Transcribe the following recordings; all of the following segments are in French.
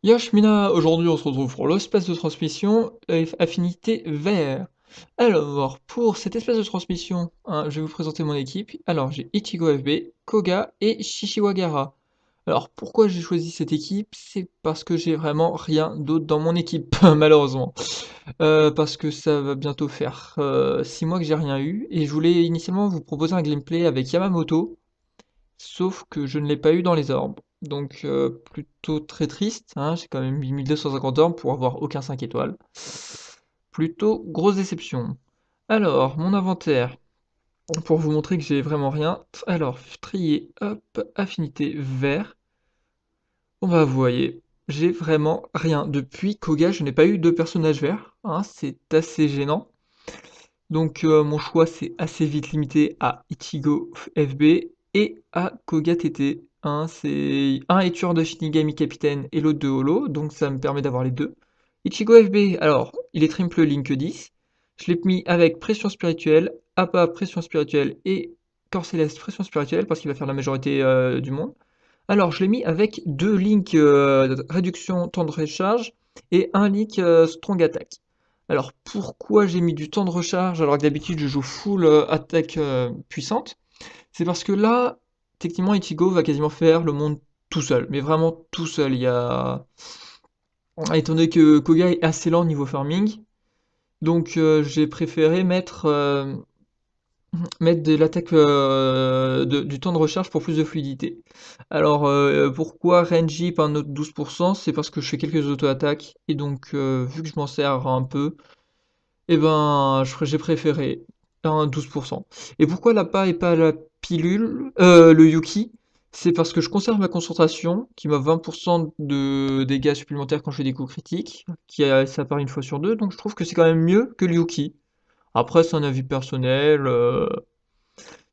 Yashmina, aujourd'hui on se retrouve pour l'espace de transmission affinité vert. Alors, pour cette espèce de transmission, hein, je vais vous présenter mon équipe. Alors, j'ai Ichigo FB, Koga et Shishiwagara. Alors, pourquoi j'ai choisi cette équipe? C'est parce que j'ai vraiment rien d'autre dans mon équipe, malheureusement. Parce que ça va bientôt faire 6 mois que j'ai rien eu, et je voulais initialement vous proposer un gameplay avec Yamamoto, sauf que je ne l'ai pas eu dans les orbes. Donc plutôt très triste, hein, j'ai quand même mis 1250 orbes pour avoir aucun 5 étoiles. Plutôt grosse déception. Alors, mon inventaire, pour vous montrer que j'ai vraiment rien. Alors, trier, hop, affinité vert. Bon bah vous voyez, j'ai vraiment rien. Depuis Koga, je n'ai pas eu de personnage vert, hein, c'est assez gênant. Donc mon choix s'est assez vite limité à Ichigo FB et à Koga TT. Hein, c'est un est tueur de Shinigami capitaine et l'autre de Holo, donc ça me permet d'avoir les deux. Ichigo FB, alors il est triple Link 10. Je l'ai mis avec pression spirituelle, Appa pression spirituelle et Corps Céleste pression spirituelle parce qu'il va faire la majorité du monde. Alors je l'ai mis avec deux Link réduction temps de recharge et un Link strong attack. Alors pourquoi j'ai mis du temps de recharge alors que d'habitude je joue full attaque puissante? C'est parce que là, techniquement, Ichigo va quasiment faire le monde tout seul, mais vraiment tout seul. Il y a... Étant donné que Koga est assez lent niveau farming, donc j'ai préféré mettre de l'attaque du temps de recharge pour plus de fluidité. Alors pourquoi Renji pas un autre 12%? C'est parce que je fais quelques auto-attaques, et donc vu que je m'en sers un peu, eh ben, j'ai préféré un 12%. Et pourquoi la pas et pas la pilule, le Yuki? C'est parce que je conserve ma concentration, qui m'a 20% de dégâts supplémentaires quand je fais des coups critiques, ça apparaît une fois sur deux, donc je trouve que c'est quand même mieux que le Yuki. Après, c'est un avis personnel,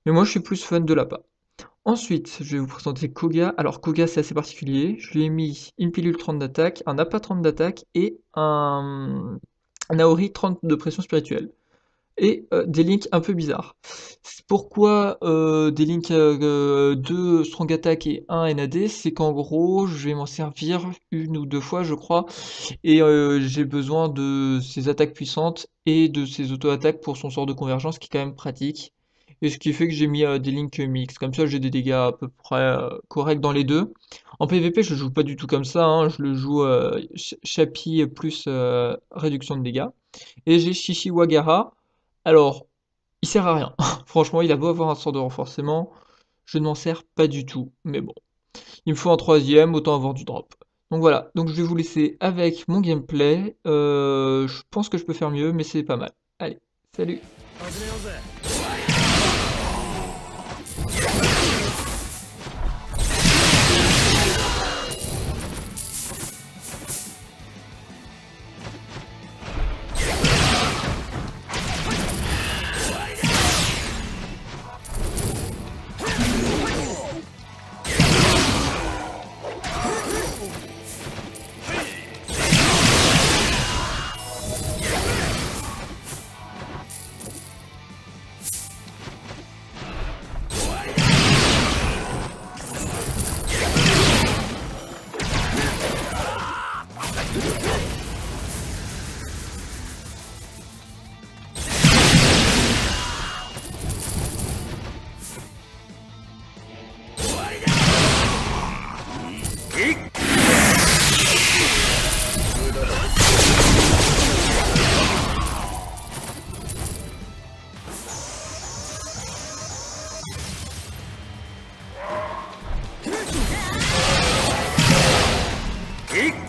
mais moi je suis plus fan de la pas. Ensuite, je vais vous présenter Koga. Alors Koga, c'est assez particulier. Je lui ai mis une pilule 30 d'attaque, un APA 30 d'attaque et un Aori 30 de pression spirituelle. Et des links un peu bizarres. Pourquoi des links 2 Strong Attack et 1 NAD? C'est qu'en gros, je vais m'en servir une ou deux fois, je crois, et j'ai besoin de ses attaques puissantes et de ses auto-attaques pour son sort de convergence qui est quand même pratique. Et ce qui fait que j'ai mis des links mix. Comme ça, j'ai des dégâts à peu près corrects dans les deux. En PvP, je joue pas du tout comme ça, hein. Je le joue Chapi plus réduction de dégâts. Et j'ai Shishiwagara. Alors, il sert à rien. Franchement, il a beau avoir un sort de renforcement, je ne m'en sers pas du tout. Mais bon, il me faut un troisième, autant avoir du drop. Donc voilà, donc je vais vous laisser avec mon gameplay. Je pense que je peux faire mieux, mais c'est pas mal. Allez, salut! Kick!